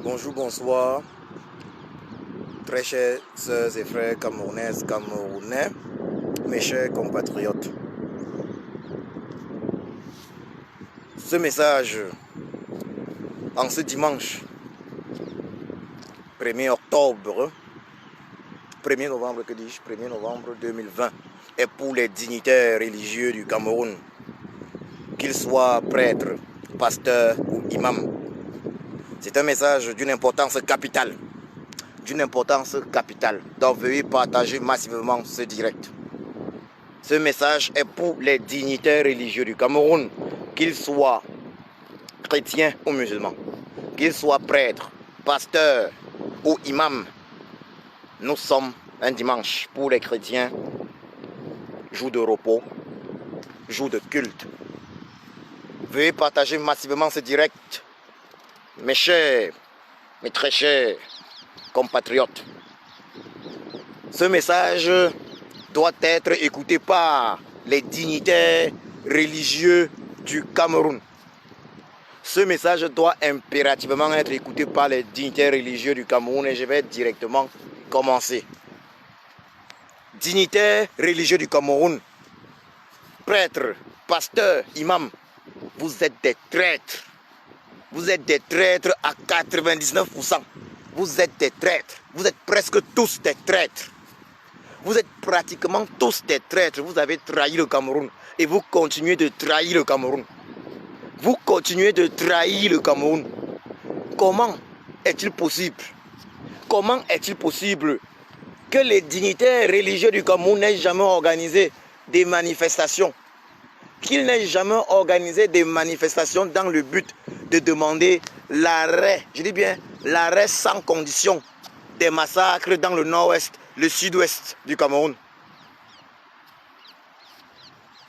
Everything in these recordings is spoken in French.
Bonjour, bonsoir, très chers sœurs et frères camerounaises, camerounais, mes chers compatriotes. Ce message, en ce dimanche 1er octobre, 1er novembre, que dis-je, 1er novembre 2020, est pour les dignitaires religieux du Cameroun, qu'ils soient prêtres, pasteurs ou imams. C'est un message d'une importance capitale. Donc veuillez partager massivement ce direct. Ce message est pour les dignitaires religieux du Cameroun, qu'ils soient chrétiens ou musulmans, qu'ils soient prêtres, pasteurs ou imams. Nous sommes un dimanche pour les chrétiens, jour de repos, jour de culte. Veuillez partager massivement ce direct, mes chers, mes très chers compatriotes. Ce message doit être écouté par les dignitaires religieux du Cameroun. Ce message doit impérativement être écouté par les dignitaires religieux du Cameroun et je vais directement commencer. Dignitaires religieux du Cameroun, prêtres, pasteurs, imams, vous êtes des traîtres. Vous êtes des traîtres à 99%. Vous êtes des traîtres. Vous êtes presque tous des traîtres. Vous êtes pratiquement tous des traîtres. Vous avez trahi le Cameroun et vous continuez de trahir le Cameroun. Vous continuez de trahir le Cameroun. Comment est-il possible? Comment est-il possible que les dignitaires religieux du Cameroun n'aient jamais organisé des manifestations? Qu'ils n'aient jamais organisé des manifestations dans le but de demander l'arrêt, je dis bien l'arrêt sans condition des massacres dans le nord-ouest, le sud-ouest du Cameroun.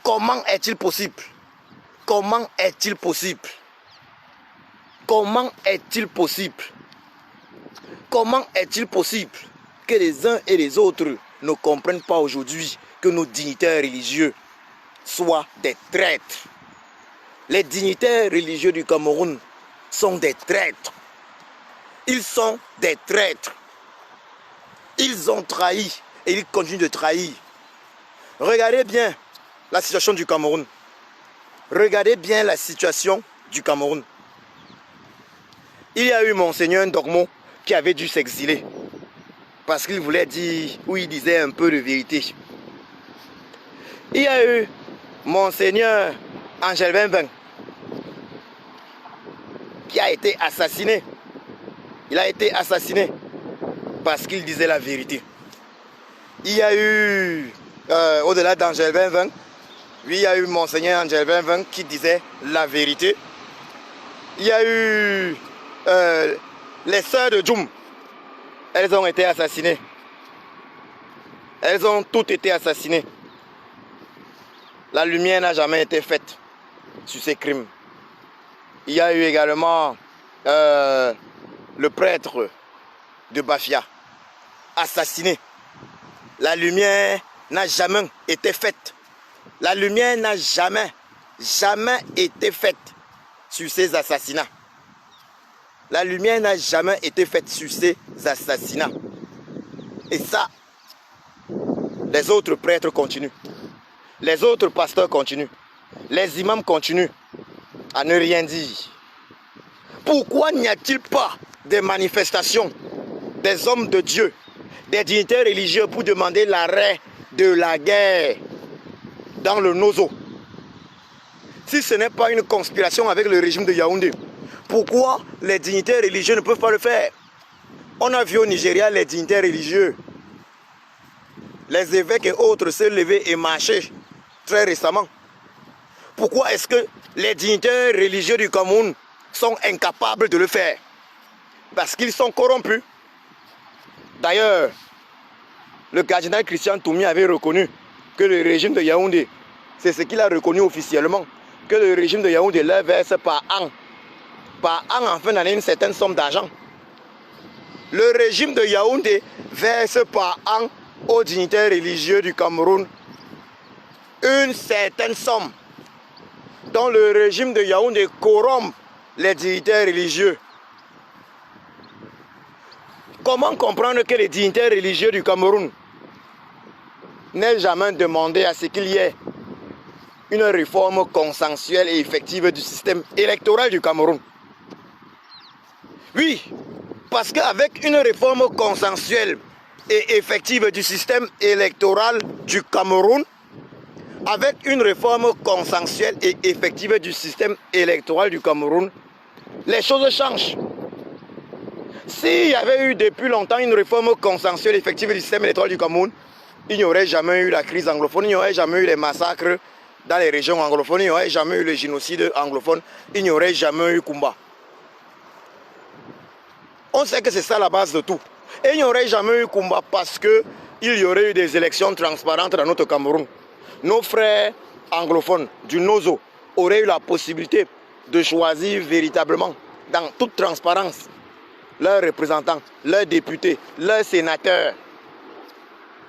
Comment est-il possible? Comment est-il possible? Comment est-il possible? Comment est-il possible que les uns et les autres ne comprennent pas aujourd'hui que nos dignitaires religieux soient des traîtres? Les dignitaires religieux du Cameroun sont des traîtres. Ils sont des traîtres. Ils ont trahi et ils continuent de trahir. Regardez bien la situation du Cameroun. Regardez bien la situation du Cameroun. Il y a eu Monseigneur Ndogmo qui avait dû s'exiler parce qu'il voulait dire, ou il disait un peu de vérité. Il y a eu Monseigneur Angel Benven qui a été assassiné. Il a été assassiné parce qu'il disait la vérité. Il y a eu, au-delà d'Angel Benven, il y a eu Monseigneur Angel Benven qui disait la vérité. Il y a eu les sœurs de Djoum. Elles ont été assassinées. Elles ont toutes été assassinées. La lumière n'a jamais été faite sur ces crimes. Il y a eu également le prêtre de Bafia, assassiné. La lumière n'a jamais été faite. La lumière n'a jamais été faite sur ces assassinats. La lumière n'a jamais été faite sur ces assassinats. Et ça, les autres prêtres continuent. Les autres pasteurs continuent. Les imams continuent à ne rien dire. Pourquoi n'y a-t-il pas des manifestations des hommes de Dieu, des dignitaires religieux pour demander l'arrêt de la guerre dans le Nozo? Si ce n'est pas une conspiration avec le régime de Yaoundé, pourquoi les dignitaires religieux ne peuvent pas le faire? On a vu au Nigeria les dignitaires religieux, les évêques et autres se lever et marcher très récemment. Pourquoi est-ce que les dignitaires religieux du Cameroun sont incapables de le faire? Parce qu'ils sont corrompus. D'ailleurs, le cardinal Christian Toumi avait reconnu que le régime de Yaoundé, c'est ce qu'il a reconnu officiellement, que le régime de Yaoundé leur verse par an en fin d'année une certaine somme d'argent. Le régime de Yaoundé verse par an aux dignitaires religieux du Cameroun une certaine somme dont le régime de Yaoundé corrompt les dignitaires religieux. Comment comprendre que les dignitaires religieux du Cameroun n'aient jamais demandé à ce qu'il y ait une réforme consensuelle et effective du système électoral du Cameroun? Oui, parce qu'avec une réforme consensuelle et effective du système électoral du Cameroun, avec une réforme consensuelle et effective du système électoral du Cameroun, les choses changent. S'il y avait eu depuis longtemps une réforme consensuelle et effective du système électoral du Cameroun, il n'y aurait jamais eu la crise anglophone, il n'y aurait jamais eu les massacres dans les régions anglophones, il n'y aurait jamais eu le génocide anglophone, il n'y aurait jamais eu Kumba. On sait que c'est ça la base de tout. Et il n'y aurait jamais eu Kumba parce qu'il y aurait eu des élections transparentes dans notre Cameroun. Nos frères anglophones du Nozo auraient eu la possibilité de choisir véritablement, dans toute transparence, leurs représentants, leurs députés, leurs sénateurs.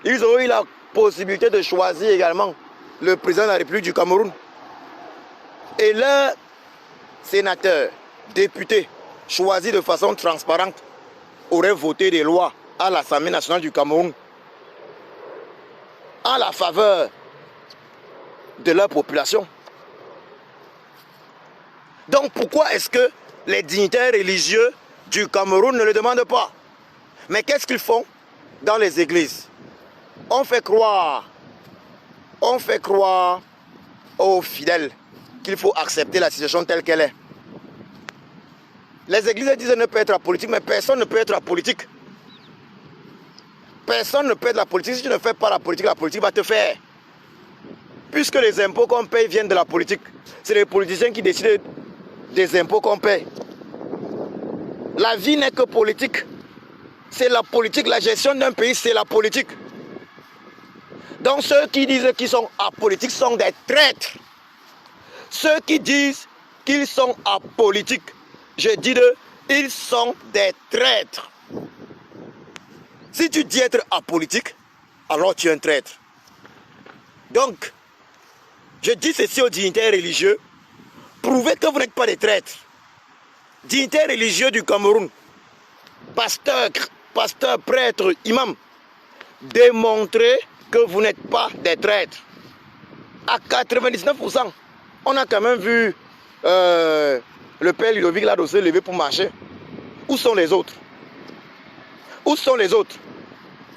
Ils auraient eu la possibilité de choisir également le président de la République du Cameroun. Et leurs sénateurs, députés, choisis de façon transparente, auraient voté des lois à l'Assemblée nationale du Cameroun en la faveur de leur population. Donc pourquoi est-ce que les dignitaires religieux du Cameroun ne le demandent pas? Mais qu'est-ce qu'ils font dans les églises? On fait croire aux fidèles qu'il faut accepter la situation telle qu'elle est. Les églises disent ne peut être apolitique, mais personne ne peut être apolitique. Personne ne peut être la politique. Si tu ne fais pas la politique va te faire. Puisque les impôts qu'on paye viennent de la politique, c'est les politiciens qui décident des impôts qu'on paye. La vie n'est que politique. C'est la politique, la gestion d'un pays, c'est la politique. Donc ceux qui disent qu'ils sont apolitiques sont des traîtres. Ceux qui disent qu'ils sont apolitiques, je dis d'eux, ils sont des traîtres. Si tu dis être apolitique, alors tu es un traître. Donc, je dis ceci aux dignitaires religieux, prouvez que vous n'êtes pas des traîtres. Dignitaires religieux du Cameroun, pasteurs, prêtres, imams, démontrez que vous n'êtes pas des traîtres. À 99%, on a quand même vu le père Ludovic là se lever pour marcher. Où sont les autres? Où sont les autres?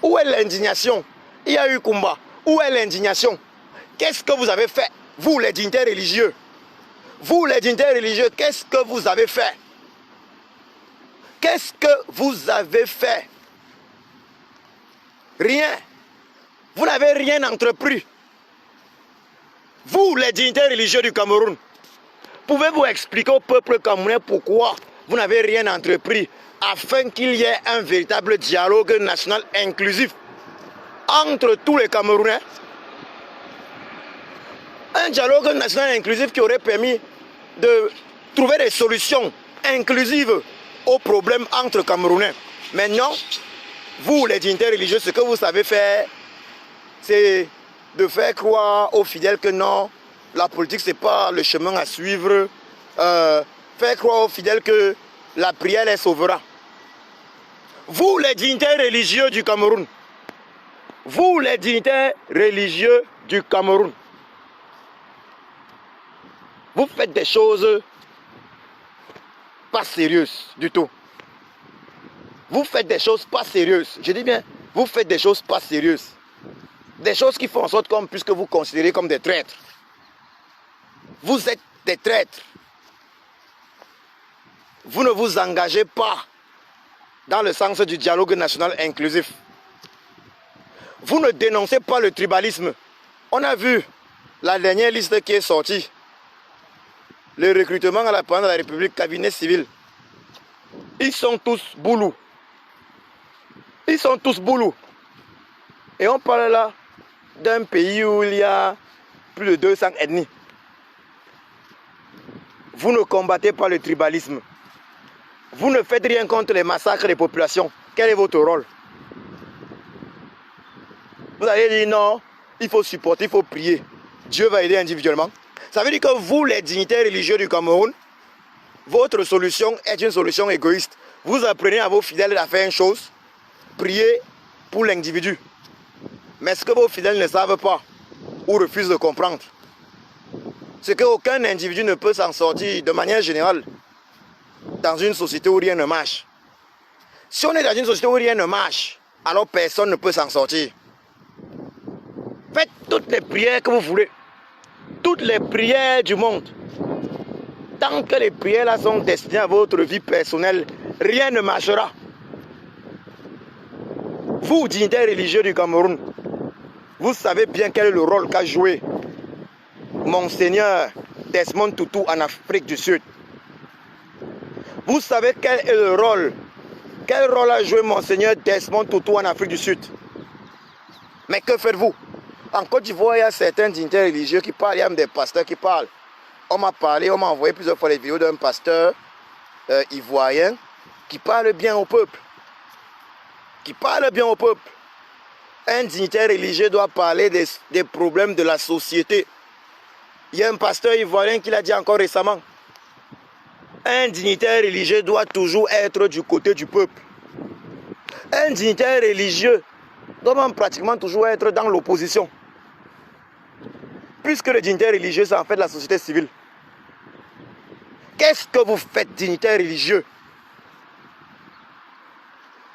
Où est l'indignation? Il y a eu combat. Où est l'indignation? Qu'est-ce que vous avez fait? Vous les dignitaires religieux. Vous les dignitaires religieux, qu'est-ce que vous avez fait? Qu'est-ce que vous avez fait? Rien. Vous n'avez rien entrepris. Vous les dignitaires religieux du Cameroun, pouvez-vous expliquer au peuple camerounais pourquoi vous n'avez rien entrepris afin qu'il y ait un véritable dialogue national inclusif entre tous les Camerounais? Un dialogue national inclusif qui aurait permis de trouver des solutions inclusives aux problèmes entre Camerounais. Maintenant, vous les dignitaires religieux, ce que vous savez faire, c'est de faire croire aux fidèles que non, la politique c'est pas le chemin à suivre. Faire croire aux fidèles que la prière les sauvera. Vous les dignitaires religieux du Cameroun, vous les dignitaires religieux du Cameroun, vous faites des choses pas sérieuses du tout. Vous faites des choses pas sérieuses. Je dis bien, vous faites des choses pas sérieuses. Des choses qui font en sorte qu'on puisse vous considérer comme des traîtres. Vous êtes des traîtres. Vous ne vous engagez pas dans le sens du dialogue national inclusif. Vous ne dénoncez pas le tribalisme. On a vu la dernière liste qui est sortie. Le recrutement à la présidence de la République, cabinet civil. Ils sont tous boulous. Ils sont tous boulous. Et on parle là d'un pays où il y a plus de 200 ethnies. Vous ne combattez pas le tribalisme. Vous ne faites rien contre les massacres des populations. Quel est votre rôle? Vous allez dire non, il faut supporter, il faut prier. Dieu va aider individuellement. Ça veut dire que vous, les dignitaires religieux du Cameroun, votre solution est une solution égoïste. Vous apprenez à vos fidèles à faire une chose, prier pour l'individu. Mais ce que vos fidèles ne savent pas ou refusent de comprendre, c'est qu'aucun individu ne peut s'en sortir de manière générale dans une société où rien ne marche. Si on est dans une société où rien ne marche, alors personne ne peut s'en sortir. Faites toutes les prières que vous voulez. Toutes les prières du monde. Tant que les prières là sont destinées à votre vie personnelle, rien ne marchera. Vous, dignitaires religieux du Cameroun, vous savez bien quel est le rôle qu'a joué Monseigneur Desmond Tutu en Afrique du Sud. Vous savez quel est le rôle, quel rôle a joué Monseigneur Desmond Tutu en Afrique du Sud. Mais que faites-vous? En Côte d'Ivoire, il y a certains dignitaires religieux qui parlent, il y a même des pasteurs qui parlent. On m'a parlé, on m'a envoyé plusieurs fois les vidéos d'un pasteur ivoirien qui parle bien au peuple. Qui parle bien au peuple. Un dignitaire religieux doit parler des problèmes de la société. Il y a un pasteur ivoirien qui l'a dit encore récemment. Un dignitaire religieux doit toujours être du côté du peuple. Un dignitaire religieux doit même pratiquement toujours être dans l'opposition. Puisque le dignitaire religieux, c'est en fait la société civile. Qu'est-ce que vous faites, dignitaire religieux?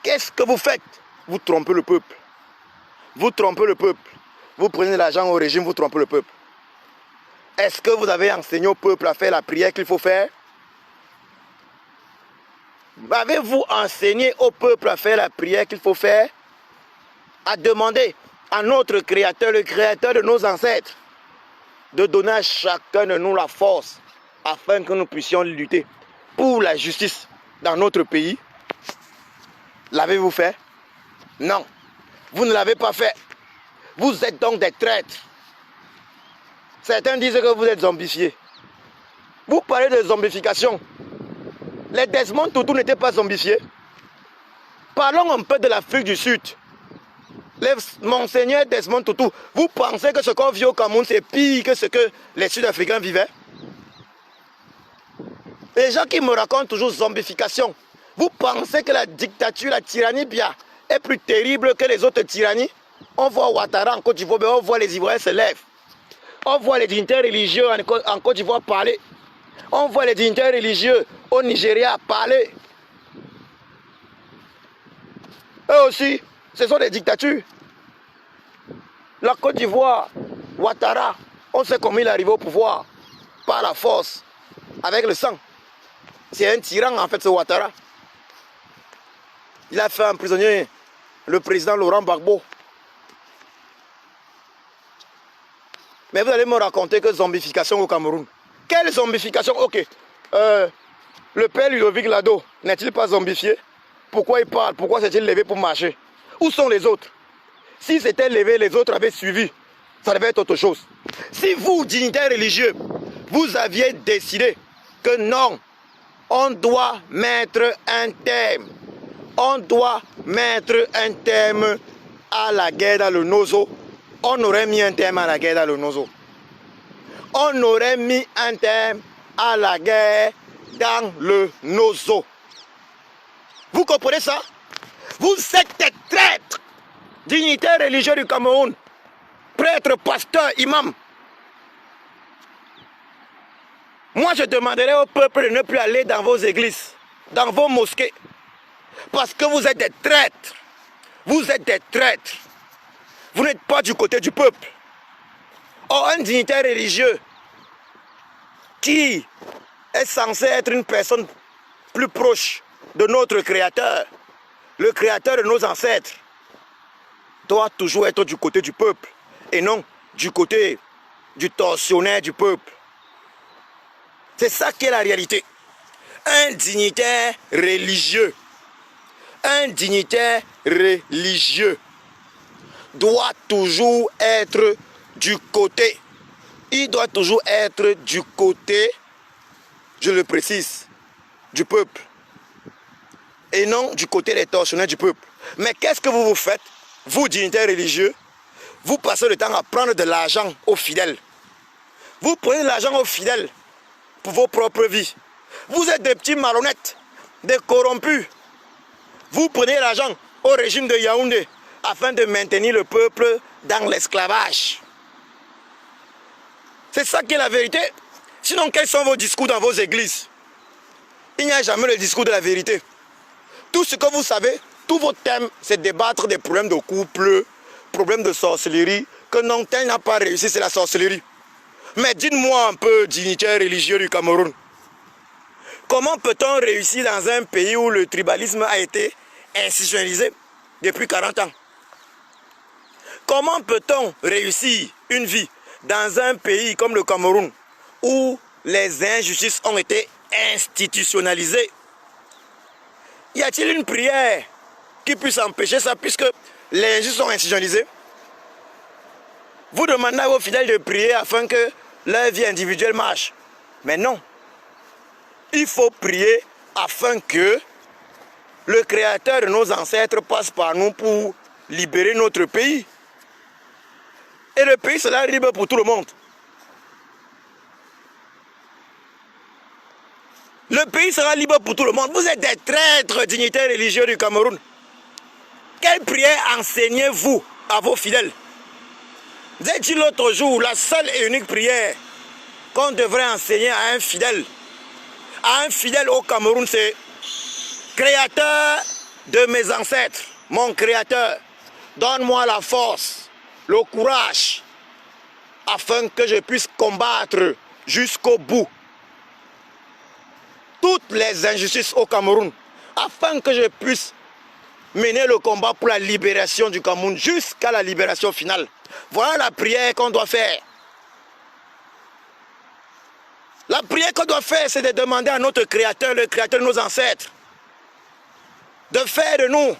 Qu'est-ce que vous faites? Vous trompez le peuple. Vous trompez le peuple. Vous prenez l'argent au régime, vous trompez le peuple. Est-ce que vous avez enseigné au peuple à faire la prière qu'il faut faire? Avez-vous enseigné au peuple à faire la prière qu'il faut faire? À demander à notre Créateur, le Créateur de nos ancêtres, de donner à chacun de nous la force afin que nous puissions lutter pour la justice dans notre pays? L'avez-vous fait? Non, vous ne l'avez pas fait. Vous êtes donc des traîtres. Certains disent que vous êtes zombifiés. Vous parlez de zombification. Les Desmond Tutu n'étaient pas zombifiés. Parlons un peu de l'Afrique du Sud. Monseigneur Desmond Tutu, vous pensez que ce qu'on vit au Cameroun, c'est pire que ce que les Sud-Africains vivaient? Les gens qui me racontent toujours zombification, vous pensez que la dictature, la tyrannie bien est plus terrible que les autres tyrannies? On voit Ouattara en Côte d'Ivoire, on voit les Ivoiriens se lèvent. On voit les dignitaires religieux en Côte d'Ivoire parler. On voit les dignitaires religieux au Nigeria parler. Eux aussi, ce sont des dictatures. La Côte d'Ivoire, Ouattara, on sait comment il est arrivé au pouvoir. Par la force, avec le sang. C'est un tyran en fait ce Ouattara. Il a fait emprisonner le président Laurent Gbagbo. Mais vous allez me raconter que zombification au Cameroun. Quelle zombification? Ok. Le père Ludovic Lado n'est-il pas zombifié? Pourquoi il parle? Pourquoi s'est-il levé pour marcher? Où sont les autres? Si c'était levé, les autres avaient suivi. Ça devait être autre chose. Si vous, dignitaires religieux, vous aviez décidé que non, on doit mettre un terme. On doit mettre un terme à la guerre dans le Nozo. On aurait mis un terme à la guerre dans le Nozo. On aurait mis un terme à la guerre dans le Nozo. Vous comprenez ça? Vous êtes des traîtres, dignitaires religieux du Cameroun, prêtres, pasteurs, imams. Moi, je demanderai au peuple de ne plus aller dans vos églises, dans vos mosquées, parce que vous êtes des traîtres. Vous êtes des traîtres. Vous n'êtes pas du côté du peuple. Or, un dignitaire religieux qui est censé être une personne plus proche de notre Créateur, le Créateur de nos ancêtres, doit toujours être du côté du peuple et non du côté du tortionnaire du peuple. C'est ça qui est la réalité. Un dignitaire religieux, doit toujours être du côté. Il doit toujours être du côté, je le précise, du peuple. Et non du côté des tortionnaires du peuple. Mais qu'est-ce que vous faites? Vous, dignitaires religieux, vous passez le temps à prendre de l'argent aux fidèles. Vous prenez de l'argent aux fidèles pour vos propres vies. Vous êtes des petits malhonnêtes, des corrompus. Vous prenez l'argent au régime de Yaoundé afin de maintenir le peuple dans l'esclavage. C'est ça qui est la vérité. Sinon, quels sont vos discours dans vos églises? Il n'y a jamais le discours de la vérité. Tout ce que vous savez, tous vos thèmes, c'est débattre des problèmes de couple, problèmes de sorcellerie, que non, tel n'a pas réussi, c'est la sorcellerie. Mais dites-moi un peu, dignitaire religieux du Cameroun, comment peut-on réussir dans un pays où le tribalisme a été institutionnalisé depuis 40 ans? Comment peut-on réussir une vie dans un pays comme le Cameroun où les injustices ont été institutionnalisées? Y a-t-il une prière qui puisse empêcher ça puisque les injustices sont institutionnalisées? Vous demandez à vos fidèles de prier afin que leur vie individuelle marche. Mais non. Il faut prier afin que le Créateur de nos ancêtres passe par nous pour libérer notre pays. Et le pays sera libre pour tout le monde. Le pays sera libre pour tout le monde. Vous êtes des traîtres dignitaires religieux du Cameroun. Quelle prière enseignez-vous à vos fidèles? Vous avez dit l'autre jour, la seule et unique prière qu'on devrait enseigner à un fidèle au Cameroun, c'est Créateur de mes ancêtres, mon Créateur, donne-moi la force, le courage, afin que je puisse combattre jusqu'au bout toutes les injustices au Cameroun, afin que je puisse mener le combat pour la libération du Cameroun jusqu'à la libération finale. Voilà la prière qu'on doit faire. La prière qu'on doit faire, c'est de demander à notre Créateur, le Créateur de nos ancêtres, de faire de nous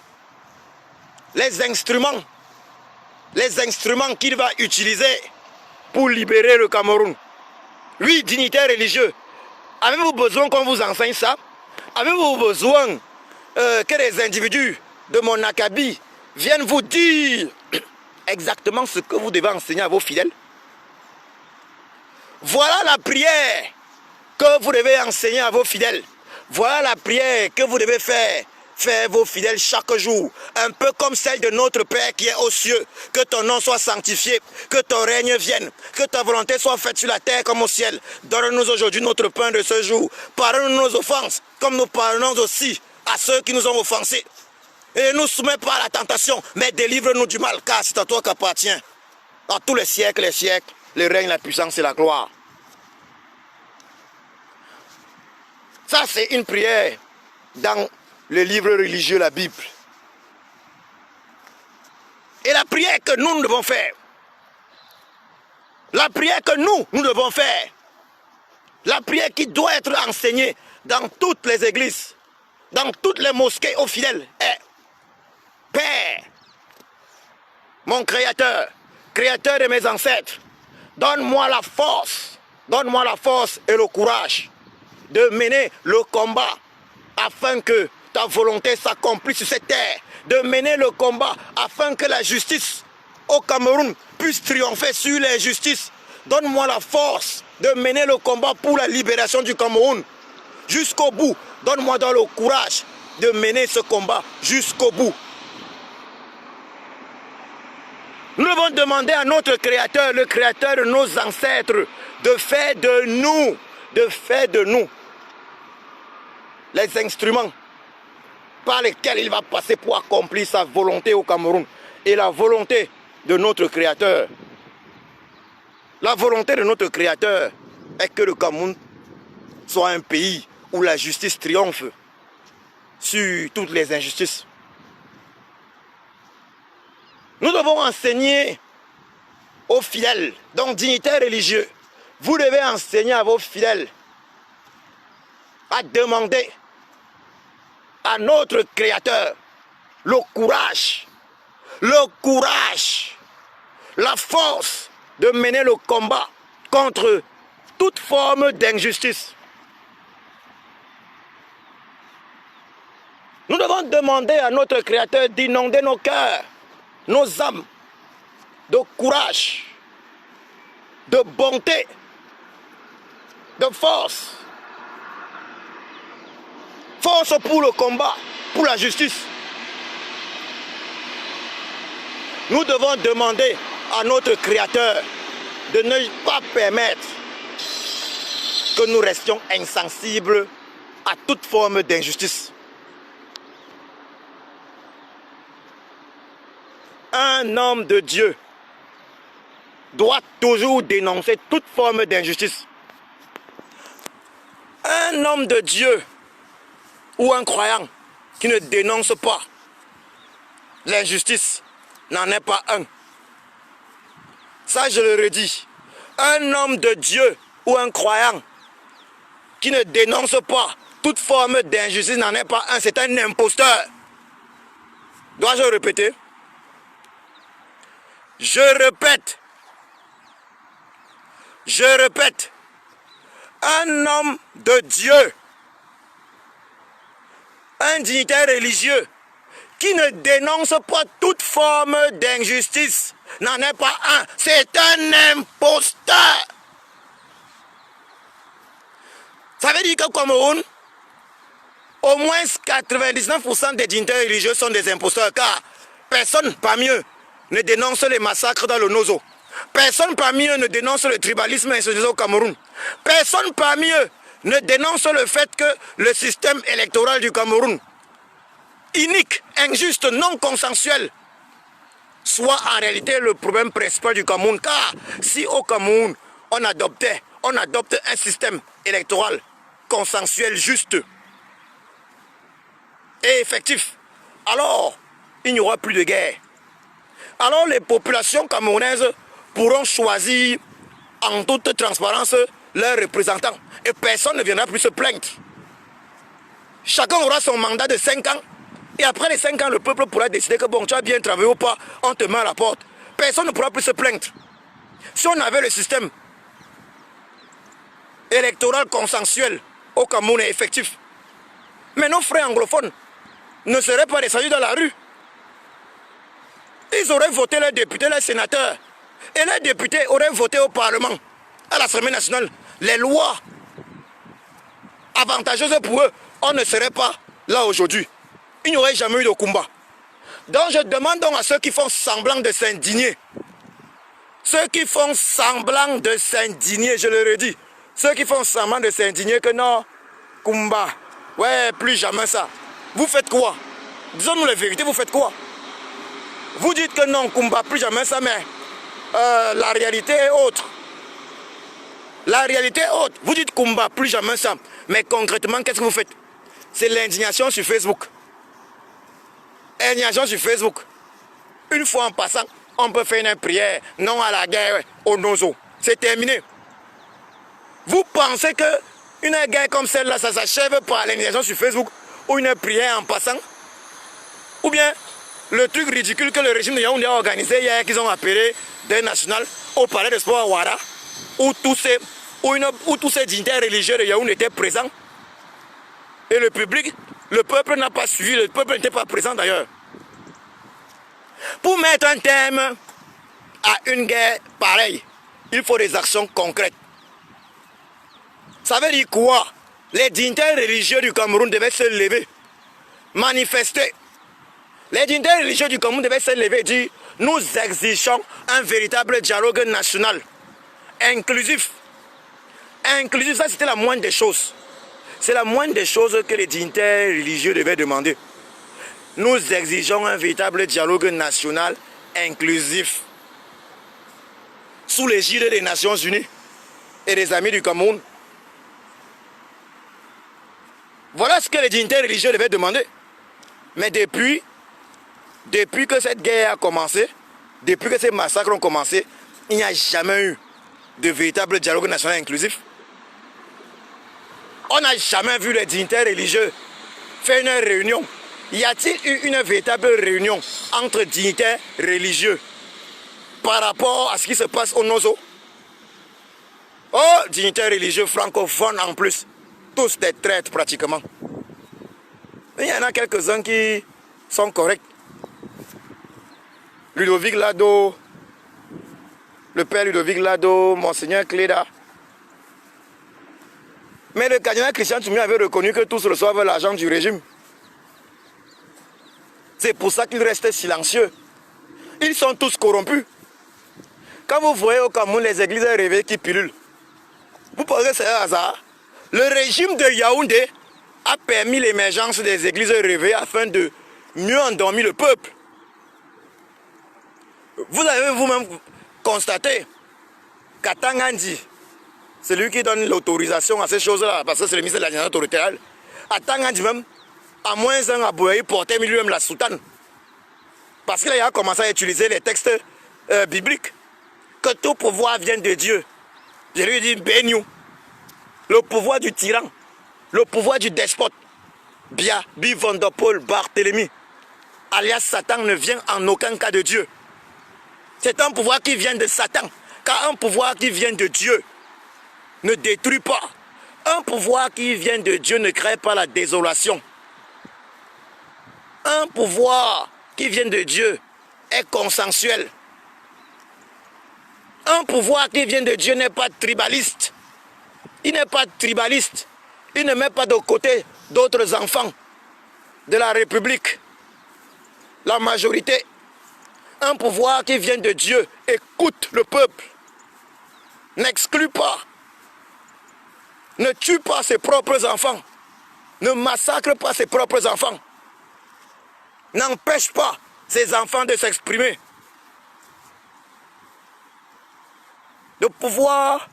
les instruments qu'il va utiliser pour libérer le Cameroun. Oui, dignitaires religieux, avez-vous besoin qu'on vous enseigne ça? Avez-vous besoin que les individus de mon acabit viennent vous dire exactement ce que vous devez enseigner à vos fidèles? Voilà la prière que vous devez enseigner à vos fidèles. Voilà la prière que vous devez faire vos fidèles chaque jour, un peu comme celle de notre Père qui est aux cieux. Que ton nom soit sanctifié, que ton règne vienne, que ta volonté soit faite sur la terre comme au ciel. Donne-nous aujourd'hui notre pain de ce jour. Pardonne-nous nos offenses, comme nous pardonnons aussi à ceux qui nous ont offensés. Et ne nous soumets pas à la tentation, mais délivre-nous du mal, car c'est à toi qu'appartient, dans tous les siècles, le règne, la puissance et la gloire. Ça, c'est une prière dans le livre religieux, la Bible. Et la prière que nous devons faire, la prière que nous devons faire, la prière qui doit être enseignée dans toutes les églises, dans toutes les mosquées aux fidèles est: Père, mon Créateur, Créateur de mes ancêtres, donne-moi la force et le courage de mener le combat afin que ta volonté s'accomplisse sur cette terre, de mener le combat afin que la justice au Cameroun puisse triompher sur l'injustice. Donne-moi la force de mener le combat pour la libération du Cameroun jusqu'au bout. Donne-moi donc le courage de mener ce combat jusqu'au bout. Nous devons demander à notre Créateur, le Créateur de nos ancêtres, de faire de nous les instruments par lesquels il va passer pour accomplir sa volonté au Cameroun. Et la volonté de notre Créateur, est que le Cameroun soit un pays où la justice triomphe sur toutes les injustices. Nous devons enseigner aux fidèles, donc dignitaires religieux, vous devez enseigner à vos fidèles à demander à notre Créateur le courage, la force de mener le combat contre toute forme d'injustice. Nous devons demander à notre Créateur d'inonder nos cœurs, nos âmes, de courage, de bonté, de force. Force pour le combat, pour la justice. Nous devons demander à notre Créateur de ne pas permettre que nous restions insensibles à toute forme d'injustice. Un homme de Dieu doit toujours dénoncer toute forme d'injustice. Un homme de Dieu ou un croyant qui ne dénonce pas l'injustice n'en est pas un. Ça, je le redis. Un homme de Dieu ou un croyant qui ne dénonce pas toute forme d'injustice n'en est pas un. C'est un imposteur. Dois-je répéter? Je répète. Je répète. Un homme de Dieu, un dignitaire religieux qui ne dénonce pas toute forme d'injustice n'en est pas un. C'est un imposteur. Ça veut dire qu'au Cameroun, au moins 99% des dignitaires religieux sont des imposteurs, car personne parmi eux ne dénonce les massacres dans le Nozo. Personne parmi eux ne dénonce le tribalisme institutionnel au Cameroun. Personne parmi eux ne dénonce le fait que le système électoral du Cameroun, inique, injuste, non consensuel, soit en réalité le problème principal du Cameroun. Car si au Cameroun, on adopte un système électoral consensuel, juste et effectif, alors il n'y aura plus de guerre. Alors les populations camerounaises pourront choisir en toute transparence leurs représentants et personne ne viendra plus se plaindre. Chacun aura son mandat de 5 ans et après les 5 ans, le peuple pourra décider que bon, tu as bien travaillé ou pas, on te met à la porte. Personne ne pourra plus se plaindre. Si on avait le système électoral consensuel au Cameroun est effectif, mais nos frères anglophones ne seraient pas descendus dans la rue. Ils auraient voté leurs députés, leurs sénateurs. Et les députés auraient voté au Parlement, à l'Assemblée nationale, les lois avantageuses pour eux. On ne serait pas là aujourd'hui. Il n'y aurait jamais eu de combat. Donc je demande donc à ceux qui font semblant de s'indigner, ceux qui font semblant de s'indigner, je le redis, ceux qui font semblant de s'indigner que non, combat, ouais, plus jamais ça. Vous faites quoi? Disons-nous la vérité, vous faites quoi? Vous dites que non, combat, plus jamais ça, mais la réalité est autre. La réalité est autre. Vous dites combat, plus jamais ça. Mais concrètement, qu'est-ce que vous faites? C'est l'indignation sur Facebook. Indignation sur Facebook. Une fois en passant, on peut faire une prière. Non à la guerre au Nozo. C'est terminé. Vous pensez que une guerre comme celle-là, ça s'achève par l'indignation sur Facebook ou une prière en passant? Ou bien le truc ridicule que le régime de Yaoundé a organisé hier, qu'ils ont appelé des nationales au palais de sport à Ouara, où tous ces dignitaires religieux de Yaoundé étaient présents. Et le public, le peuple n'a pas suivi, le peuple n'était pas présent d'ailleurs. Pour mettre un terme à une guerre pareille, il faut des actions concrètes. Ça veut dire quoi? Les dignitaires religieux du Cameroun devaient se lever, manifester. Les dignitaires religieux du Cameroun devaient se lever et dire: nous exigeons un véritable dialogue national, inclusif. Inclusif, ça c'était la moindre des choses. C'est la moindre des choses que les dignitaires religieux devaient demander. Nous exigeons un véritable dialogue national inclusif. Sous l'égide des Nations Unies et des amis du Cameroun. Voilà ce que les dignitaires religieux devaient demander. Mais depuis que cette guerre a commencé, depuis que ces massacres ont commencé, il n'y a jamais eu de véritable dialogue national inclusif. On n'a jamais vu les dignitaires religieux faire une réunion. Y a-t-il eu une véritable réunion entre dignitaires religieux par rapport à ce qui se passe au Nozo? Oh, dignitaires religieux francophones en plus. Tous des traîtres pratiquement. Mais il y en a quelques-uns qui sont corrects. Ludovic Lado, le père Ludovic Lado, Monseigneur Cléda. Mais le cardinal Christian Tchoumi avait reconnu que tous reçoivent l'argent du régime. C'est pour ça qu'il reste silencieux. Ils sont tous corrompus. Quand vous voyez au Cameroun les églises rêvées qui pullulent, vous pensez que c'est un hasard? Le régime de Yaoundé a permis l'émergence des églises rêvées afin de mieux endormir le peuple. Vous avez vous-même constaté qu'à Tangandi, celui qui donne l'autorisation à ces choses-là, parce que c'est le ministre de l'administration territoriale, à Tangandi même, à moins un Abouaï portait lui-même la soutane. Parce qu'il a commencé à utiliser les textes bibliques. Que tout pouvoir vient de Dieu. Je lui dis, Béniou, le pouvoir du tyran, le pouvoir du despote, Biabi Van der Poel Barthélemy, alias Satan, ne vient en aucun cas de Dieu. C'est un pouvoir qui vient de Satan. Car un pouvoir qui vient de Dieu ne détruit pas. Un pouvoir qui vient de Dieu ne crée pas la désolation. Un pouvoir qui vient de Dieu est consensuel. Un pouvoir qui vient de Dieu n'est pas tribaliste. Il n'est pas tribaliste. Il ne met pas de côté d'autres enfants de la République. La majorité. Un pouvoir qui vient de Dieu écoute le peuple. N'exclut pas. Ne tue pas ses propres enfants. Ne massacre pas ses propres enfants. N'empêche pas ses enfants de s'exprimer. Le pouvoir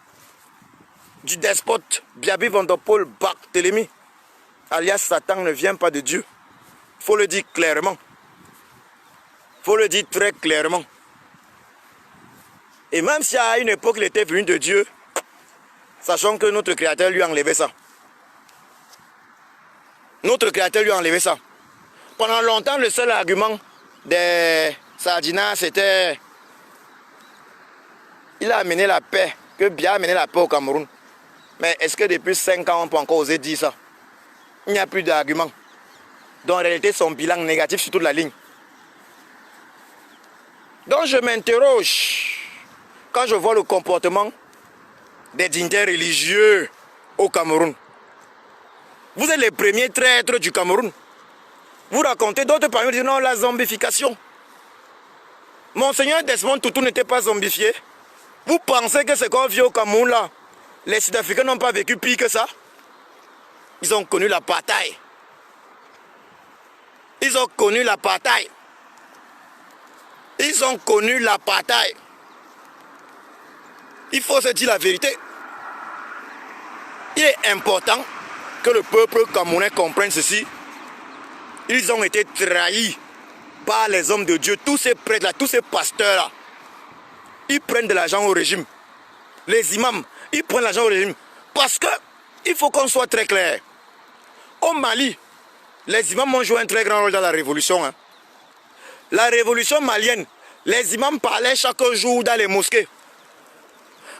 du despote Biabi Van der Poel Barthélemy, alias Satan, ne vient pas de Dieu. Il faut le dire clairement. Il faut le dire très clairement. Et même si à une époque il était venu de Dieu, sachant que notre Créateur lui a enlevé ça. Notre Créateur lui a enlevé ça. Pendant longtemps, le seul argument des Sardinas, c'était il a amené la paix, que Biya a amené la paix au Cameroun. Mais est-ce que depuis 5 ans, on peut encore oser dire ça? Il n'y a plus d'argument. Donc en réalité, son bilan négatif sur toute la ligne. Donc je m'interroge quand je vois le comportement des dignitaires religieux au Cameroun. Vous êtes les premiers traîtres du Cameroun. Vous racontez, d'autres parmi vous disent non, la zombification. Monseigneur Desmond Tutu n'était pas zombifié. Vous pensez que ce qu'on vit au Cameroun là, les Sud-Africains n'ont pas vécu pire que ça? Ils ont connu l'apartheid. Ils ont connu l'apartheid. Ils ont connu l'apartheid. Il faut se dire la vérité. Il est important que le peuple camerounais comprenne ceci. Ils ont été trahis par les hommes de Dieu. Tous ces prêtres-là, tous ces pasteurs-là, ils prennent de l'argent au régime. Les imams, ils prennent de l'argent au régime. Parce que, il faut qu'on soit très clair. Au Mali, les imams ont joué un très grand rôle dans la révolution. Hein. La révolution malienne, les imams parlaient chaque jour dans les mosquées.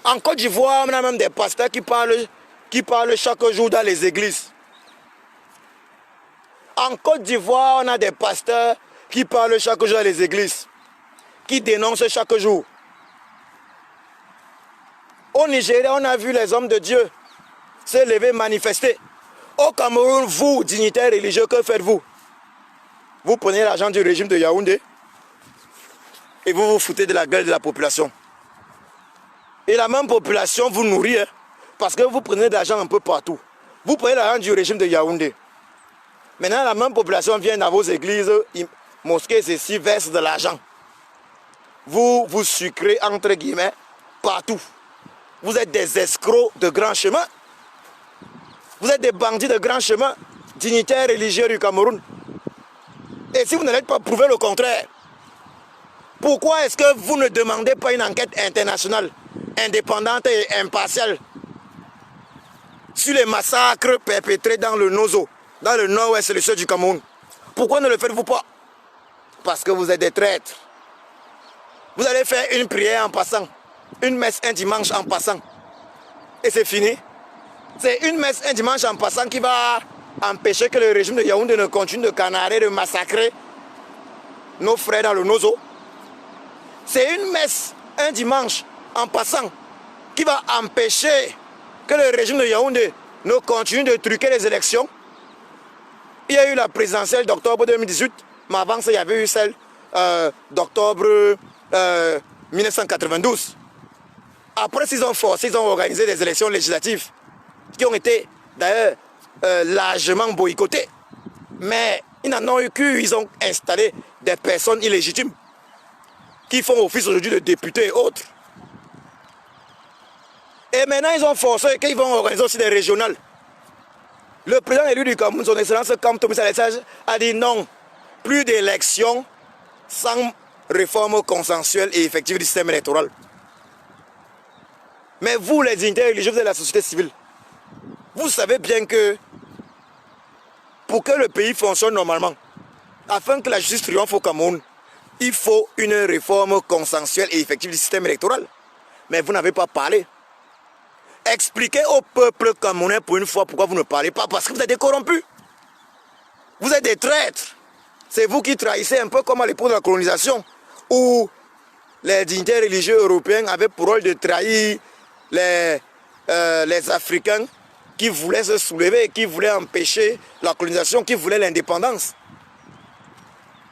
En Côte d'Ivoire, on a même des pasteurs qui parlent chaque jour dans les églises. En Côte d'Ivoire, on a des pasteurs qui parlent chaque jour dans les églises, qui dénoncent chaque jour. Au Nigeria, on a vu les hommes de Dieu se lever, manifester. Au Cameroun, vous, dignitaires religieux, que faites-vous? Vous prenez l'argent du régime de Yaoundé et vous vous foutez de la gueule de la population. Et la même population vous nourrit, hein, parce que vous prenez de l'argent un peu partout. Vous prenez l'argent du régime de Yaoundé. Maintenant, la même population vient dans vos églises, mosquées, ceci, verse de l'argent. Vous vous sucrez, entre guillemets, partout. Vous êtes des escrocs de grand chemin. Vous êtes des bandits de grand chemin, dignitaires religieux du Cameroun. Et si vous n'allez pas prouver le contraire, pourquoi est-ce que vous ne demandez pas une enquête internationale, indépendante et impartiale, sur les massacres perpétrés dans le Nozo, dans le nord-ouest et le sud du Cameroun? Pourquoi ne le faites-vous pas? Parce que vous êtes des traîtres. Vous allez faire une prière en passant, une messe un dimanche en passant, et c'est fini. C'est une messe un dimanche en passant qui va empêcher que le régime de Yaoundé ne continue de canarer, de massacrer nos frères dans le Nozo. C'est une messe un dimanche en passant qui va empêcher que le régime de Yaoundé ne continue de truquer les élections. Il y a eu la présidentielle d'octobre 2018, mais avant ça, il y avait eu celle d'octobre 1992. Après, ils ont forcé, ils ont organisé des élections législatives qui ont été d'ailleurs largement boycottées. Mais ils n'en ont eu qu'une, ils ont installé des personnes illégitimes qui font office aujourd'hui de députés et autres. Et maintenant, ils ont forcé qu'ils vont organiser aussi des régionales. Le président élu du Cameroun, son excellence Kam Tombé Saleh, a dit non, plus d'élections sans réforme consensuelle et effective du système électoral. Mais vous, les dignitaires religieux, vous êtes la société civile. Vous savez bien que pour que le pays fonctionne normalement, afin que la justice triomphe au Cameroun, il faut une réforme consensuelle et effective du système électoral. Mais vous n'avez pas parlé. Expliquez au peuple camerounais pour une fois pourquoi vous ne parlez pas, parce que vous êtes des corrompus. Vous êtes des traîtres. C'est vous qui trahissez un peu comme à l'époque de la colonisation, où les dignitaires religieux européens avaient pour rôle de trahir les Africains qui voulaient se soulever, qui voulaient empêcher la colonisation, qui voulaient l'indépendance.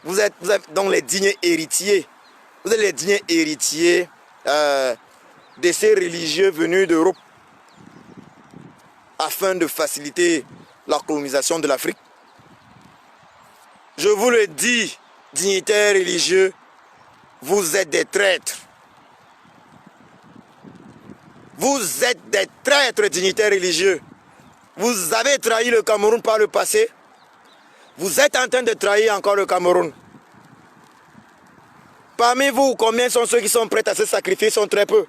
Vous êtes donc les dignes héritiers. Vous êtes les dignes héritiers de ces religieux venus d'Europe afin de faciliter la colonisation de l'Afrique. Je vous le dis, dignitaires religieux, vous êtes des traîtres. Vous êtes des traîtres, dignitaires religieux. Vous avez trahi le Cameroun par le passé. Vous êtes en train de trahir encore le Cameroun. Parmi vous, combien sont ceux qui sont prêts à se sacrifier? Sont très peu.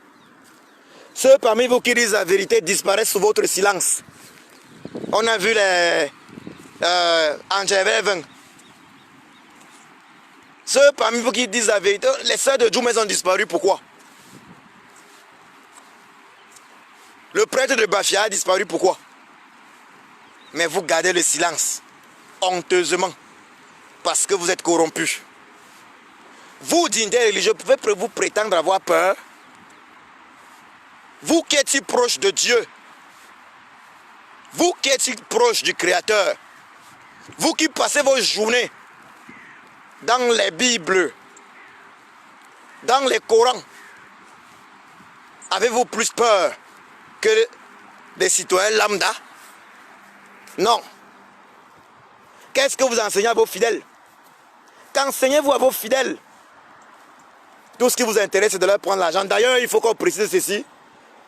Ceux parmi vous qui disent la vérité disparaissent sous votre silence. On a vu les Angers. Ceux parmi vous qui disent la vérité, les sœurs de Djoumès ont disparu. Pourquoi? Le prêtre de Bafia a disparu. Pourquoi? Mais vous gardez le silence, honteusement, parce que vous êtes corrompus. Vous, dignitaires religieux, pouvez-vous prétendre avoir peur? Vous qui êtes si proche de Dieu, vous qui êtes si proche du Créateur, vous qui passez vos journées dans les Bibles, dans les Corans, avez-vous plus peur que des citoyens lambda? Non. Qu'est-ce que vous enseignez à vos fidèles? Qu'enseignez-vous à vos fidèles? Tout ce qui vous intéresse, c'est de leur prendre l'argent. D'ailleurs, il faut qu'on précise ceci.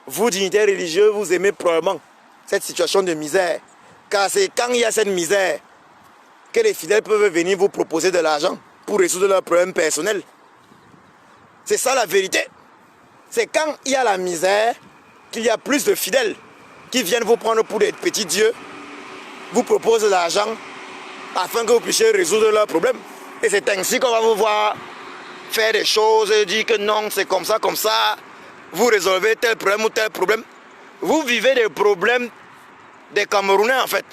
Vous, dignitaires religieux, vous aimez probablement cette situation de misère. Car c'est quand il y a cette misère que les fidèles peuvent venir vous proposer de l'argent pour résoudre leurs problèmes personnels. C'est ça la vérité. C'est quand il y a la misère qu'il y a plus de fidèles qui viennent vous prendre pour des petits dieux, vous proposent de l'argent afin que vous puissiez résoudre leurs problèmes. Et c'est ainsi qu'on va vous voir faire des choses, dire que non, c'est comme ça, vous résolvez tel problème ou tel problème. Vous vivez des problèmes des Camerounais en fait.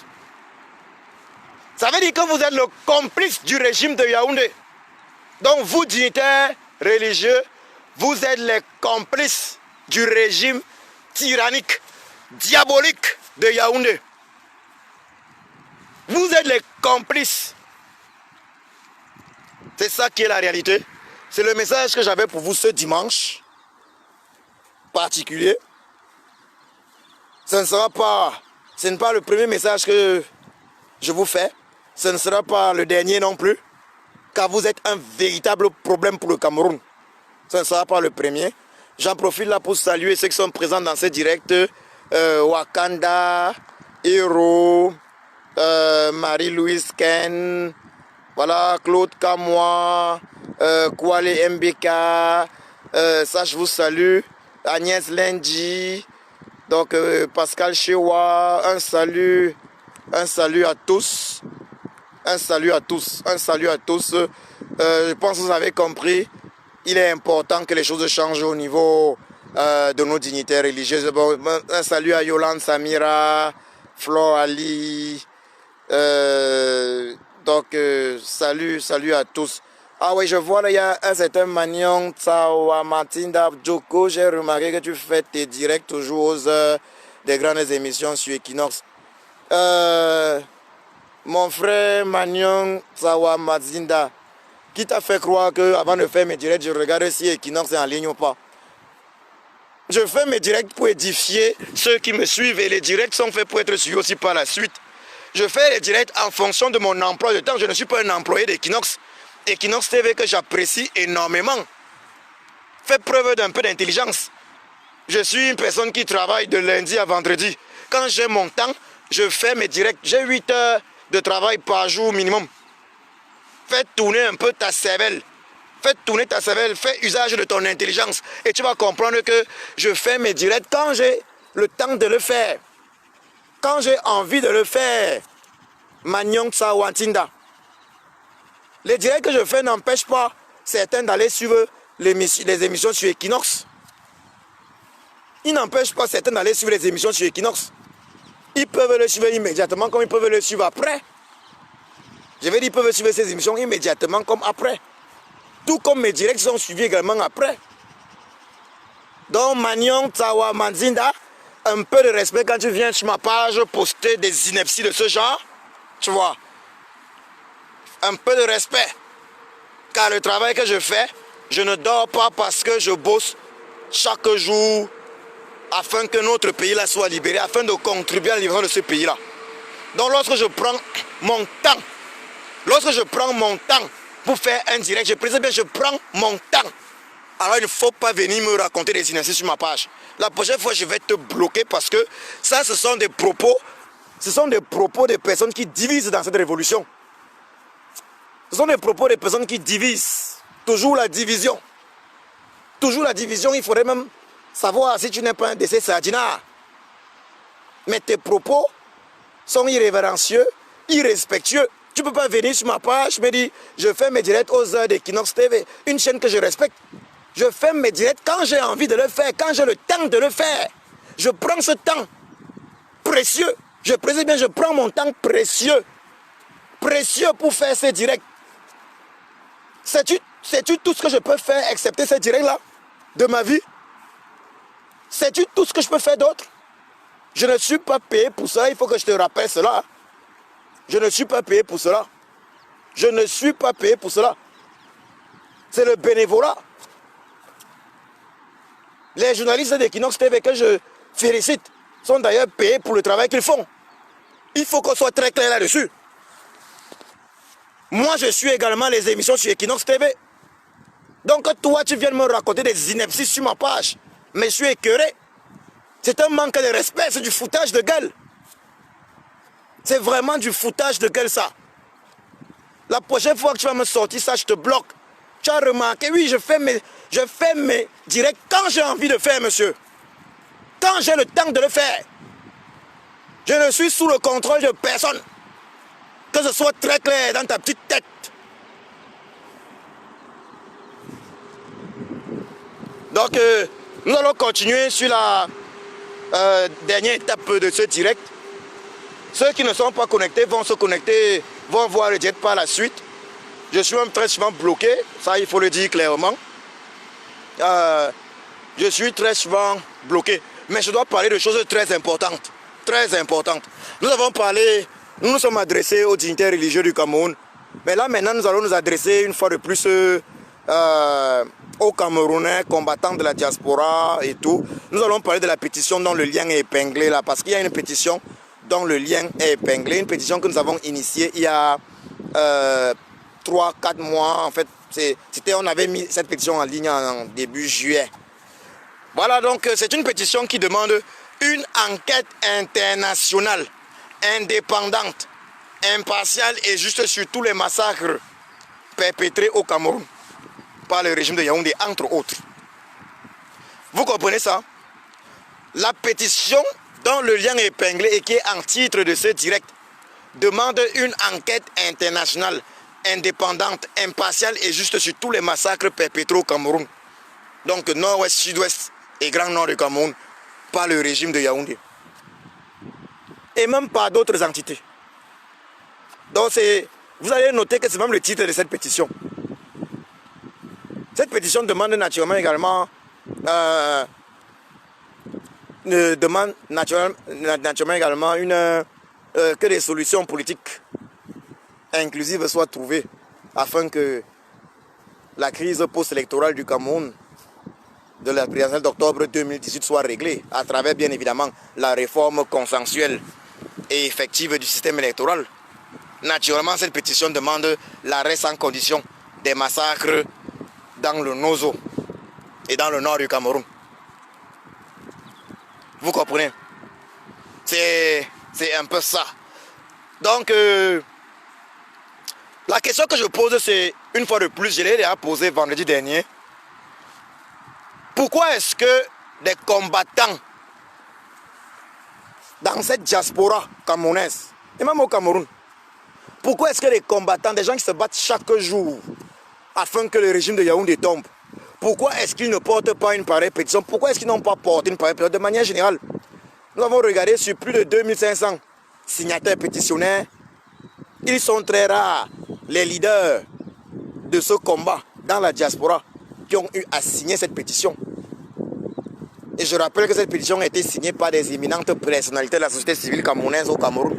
Ça veut dire que vous êtes le complice du régime de Yaoundé. Donc vous, dignitaires religieux, vous êtes les complices du régime tyrannique, diabolique de Yaoundé. Vous êtes les complices. C'est ça qui est la réalité. C'est le message que j'avais pour vous ce dimanche particulier. Ce n'est pas le premier message que je vous fais. Ce ne sera pas le dernier non plus. Car vous êtes un véritable problème pour le Cameroun. Ce ne sera pas le premier. J'en profite là pour saluer ceux qui sont présents dans ce direct. Wakanda, Hero, Marie-Louise Ken, voilà, Claude Kamoa, Kwale MBK, ça je vous salue. Agnès Lendi, donc Pascal Chewa, un salut à tous. Un salut à tous. Je pense que vous avez compris. Il est important que les choses changent au niveau de nos dignitaires religieuses. Bon, un salut à Yolande Samira, Flo Ali. Salut à tous. Ah oui, je vois là, il y a un certain Magnon Tsawa Matinda Djoko. J'ai remarqué que tu fais tes directs toujours aux heures des grandes émissions sur Equinox. Mon frère Magnon Tsawa Matinda, Qui t'a fait croire qu'avant de faire mes directs, je regarde si Equinox est en ligne ou pas? Je fais mes directs pour édifier ceux qui me suivent et les directs sont faits pour être suivis aussi par la suite. Je fais les directs en fonction de mon emploi de temps. Je ne suis pas un employé d'Equinox. Equinox TV que j'apprécie énormément. Fais preuve d'un peu d'intelligence. Je suis une personne qui travaille de lundi à vendredi. Quand j'ai mon temps, je fais mes directs. J'ai 8 heures de travail par jour minimum. Fais tourner un peu ta cervelle. Fais tourner ta cervelle. Fais usage de ton intelligence. Et tu vas comprendre que je fais mes directs quand j'ai le temps de le faire. Quand j'ai envie de le faire. Magnon Tsawantinda. Les directs que je fais n'empêchent pas certains d'aller suivre les émissions sur Equinox. Ils n'empêchent pas certains d'aller suivre les émissions sur Equinox. Ils peuvent le suivre immédiatement comme ils peuvent le suivre après. Je vais dire, ils peuvent suivre ces émissions immédiatement comme après. Tout comme mes directs sont suivis également après. Donc, Magnon Tsawa Manzinda, un peu de respect quand tu viens sur ma page poster des inepties de ce genre. Tu vois. Un peu de respect. Car le travail que je fais, je ne dors pas parce que je bosse chaque jour afin que notre pays-là soit libéré, afin de contribuer à la libération de ce pays-là. Donc lorsque je prends mon temps, pour faire un direct, je précise bien, je prends mon temps. Alors il ne faut pas venir me raconter des inepties sur ma page. La prochaine fois, je vais te bloquer parce que ça, ce sont des propos de personnes qui divisent dans cette révolution. Ce sont des propos de personnes qui divisent. Toujours la division. Toujours la division, il faudrait même savoir si tu n'es pas un décès sardinard. Mais tes propos sont irrévérencieux, irrespectueux. Tu ne peux pas venir sur ma page me dire je fais mes directs aux heures d'Equinox TV, une chaîne que je respecte. Je fais mes directs quand j'ai envie de le faire, quand j'ai le temps de le faire. Je prends ce temps précieux. Je précise bien, je prends mon temps précieux. Précieux pour faire ces directs. Sais-tu tout ce que je peux faire excepté ces directs-là de ma vie? Sais-tu tout ce que je peux faire d'autre? Je ne suis pas payé pour cela, il faut que je te rappelle cela. Je ne suis pas payé pour cela. Je ne suis pas payé pour cela. C'est le bénévolat. Les journalistes d'Equinox TV que je félicite sont d'ailleurs payés pour le travail qu'ils font. Il faut qu'on soit très clair là-dessus. Moi, je suis également les émissions sur Equinox TV. Donc toi, tu viens de me raconter des inepties sur ma page. Mais je suis écœuré. C'est un manque de respect, c'est du foutage de gueule. C'est vraiment du foutage de gueule, ça. La prochaine fois que tu vas me sortir ça, je te bloque. Tu as remarqué, oui, je fais mes directs quand j'ai envie de faire, monsieur. Quand j'ai le temps de le faire. Je ne suis sous le contrôle de personne. Que ce soit très clair dans ta petite tête. Donc, nous allons continuer sur la dernière étape de ce direct. Ceux qui ne sont pas connectés vont se connecter, vont voir le direct par la suite. Je suis même très souvent bloqué, ça il faut le dire clairement. Je suis très souvent bloqué. Mais je dois parler de choses très importantes. Très importantes. Nous avons parlé, nous nous sommes adressés aux dignitaires religieux du Cameroun. Mais là maintenant nous allons nous adresser une fois de plus aux Camerounais combattants de la diaspora et tout. Nous allons parler de la pétition dont le lien est épinglé là. Parce qu'il y a une pétition dont le lien est épinglé. Une pétition que nous avons initiée il y a 3-4 mois. En fait, on avait mis cette pétition en ligne en début juillet. Voilà, donc c'est une pétition qui demande une enquête internationale, indépendante, impartiale et juste sur tous les massacres perpétrés au Cameroun par le régime de Yaoundé, entre autres. Vous comprenez ça? La pétition dont le lien est épinglé et qui est en titre de ce direct demande une enquête internationale, indépendante, impartiale et juste sur tous les massacres perpétrés au Cameroun. Donc nord-ouest, sud-ouest et grand nord du Cameroun par le régime de Yaoundé. Et même par d'autres entités. Donc vous allez noter que c'est même le titre de cette pétition. Cette pétition demande naturellement également que des solutions politiques inclusives soient trouvées afin que la crise post-électorale du Cameroun de la présidentielle d'octobre 2018 soit réglée à travers bien évidemment la réforme consensuelle et effective du système électoral. Naturellement, cette pétition demande l'arrêt sans condition des massacres dans le Nozo et dans le nord du Cameroun. Vous comprenez? C'est un peu ça. Donc, la question que je pose, c'est, une fois de plus, je l'ai déjà posée vendredi dernier. Pourquoi est-ce que des combattants dans cette diaspora camerounaise, et même au Cameroun, pourquoi est-ce que les combattants, des gens qui se battent chaque jour afin que le régime de Yaoundé tombe, pourquoi est-ce qu'ils ne portent pas une pareille pétition? Pourquoi est-ce qu'ils n'ont pas porté une pareille pétition? De manière générale, nous avons regardé sur plus de 2500 signataires pétitionnaires. Ils sont très rares, les leaders de ce combat dans la diaspora, qui ont eu à signer cette pétition. Et je rappelle que cette pétition a été signée par des éminentes personnalités de la société civile camerounaise au Cameroun.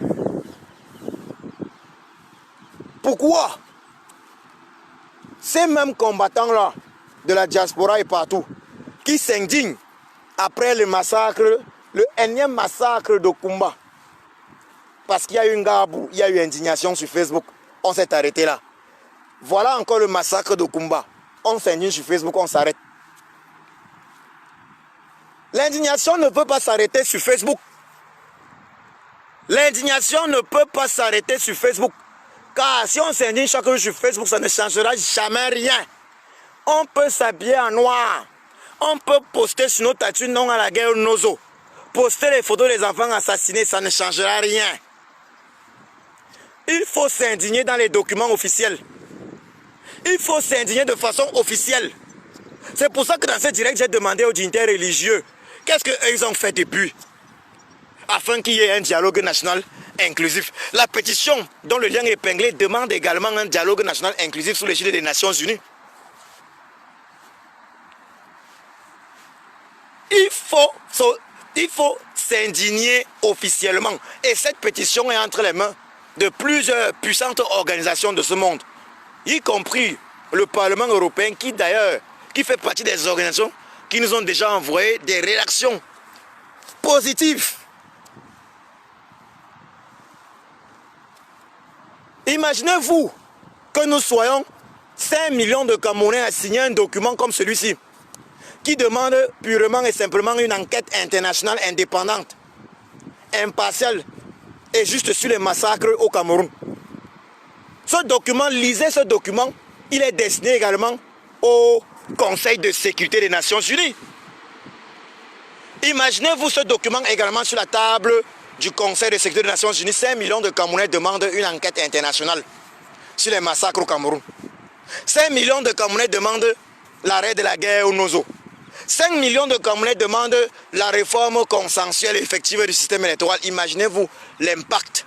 Pourquoi ces mêmes combattants-là de la diaspora et partout, qui s'indignent après le massacre, le énième massacre de Kumba, parce qu'il y a eu une gabou, il y a eu indignation sur Facebook, on s'est arrêté là. Voilà encore le massacre de Kumba. On s'indigne sur Facebook, on s'arrête. L'indignation ne peut pas s'arrêter sur Facebook. L'indignation ne peut pas s'arrêter sur Facebook. Car si on s'indigne chaque jour sur Facebook, ça ne changera jamais rien. On peut s'habiller en noir. On peut poster sur nos statuts non à la guerre au Nozo. Poster les photos des enfants assassinés, ça ne changera rien. Il faut s'indigner dans les documents officiels. Il faut s'indigner de façon officielle. C'est pour ça que dans ce direct, j'ai demandé aux dignitaires religieux qu'est-ce qu'ils ont fait depuis, afin qu'il y ait un dialogue national inclusif. La pétition dont le lien est épinglé demande également un dialogue national inclusif sous l'égide des Nations Unies. Il faut s'indigner officiellement. Et cette pétition est entre les mains de plusieurs puissantes organisations de ce monde, y compris le Parlement européen qui d'ailleurs, qui fait partie des organisations qui nous ont déjà envoyé des réactions positives. Imaginez-vous que nous soyons 5 millions de Camerounais à signer un document comme celui-ci, qui demande purement et simplement une enquête internationale indépendante, impartiale et juste sur les massacres au Cameroun. Ce document, lisez ce document, il est destiné également au Conseil de sécurité des Nations Unies. Imaginez-vous ce document également sur la table du Conseil de sécurité des Nations Unies. 5 millions de Camerounais demandent une enquête internationale sur les massacres au Cameroun. 5 millions de Camerounais demandent l'arrêt de la guerre au Nozo. 5 millions de Camerounais demandent la réforme consensuelle et effective du système électoral. Imaginez-vous l'impact.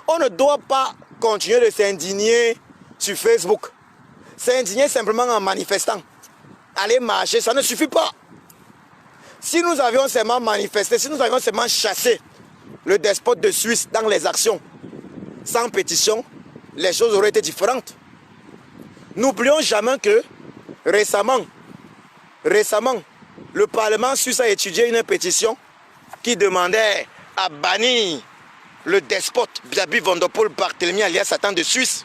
On ne doit pas continuer de s'indigner sur Facebook. S'indigner simplement en manifestant. Aller marcher, ça ne suffit pas. Si nous avions seulement manifesté, si nous avions seulement chassé le despote de Suisse dans les actions, sans pétition, les choses auraient été différentes. N'oublions jamais que récemment, le Parlement suisse a étudié une pétition qui demandait à bannir le despote Biaby Van der Poel Barthélemy alias Satan de Suisse.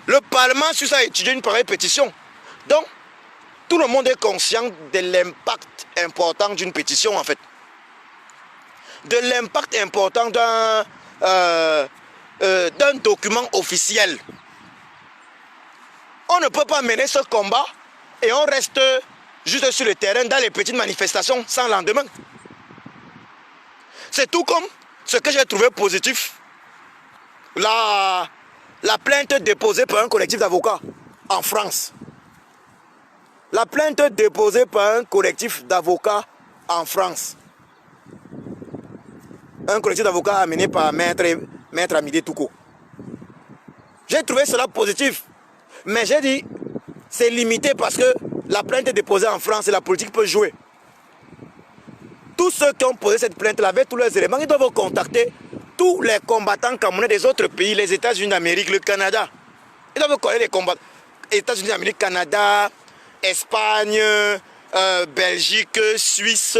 Le Parlement suisse a étudié une pareille pétition. Donc, tout le monde est conscient de l'impact important d'une pétition, en fait. De l'impact important d'un document officiel. On ne peut pas mener ce combat et on reste juste sur le terrain dans les petites manifestations sans lendemain. C'est tout comme ce que j'ai trouvé positif. La plainte déposée par un collectif d'avocats en France. La plainte déposée par un collectif d'avocats en France. Un collectif d'avocats amené par Maître Amidé Touko. J'ai trouvé cela positif. Mais j'ai dit, c'est limité parce que la plainte est déposée en France et la politique peut jouer. Tous ceux qui ont posé cette plainte-là avec tous leurs éléments, ils doivent contacter tous les combattants camerounais des autres pays, les États-Unis d'Amérique, le Canada. Ils doivent connaître les combats. États-Unis d'Amérique, Canada, Espagne, Belgique, Suisse,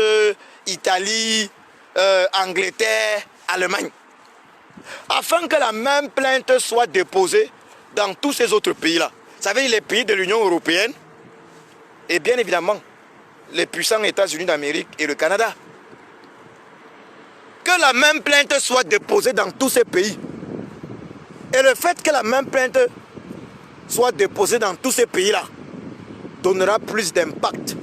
Italie, Angleterre, Allemagne. Afin que la même plainte soit déposée dans tous ces autres pays-là. Ça veut dire les pays de l'Union européenne et bien évidemment les puissants États-Unis d'Amérique et le Canada. Que la même plainte soit déposée dans tous ces pays. Et le fait que la même plainte soit déposée dans tous ces pays-là donnera plus d'impact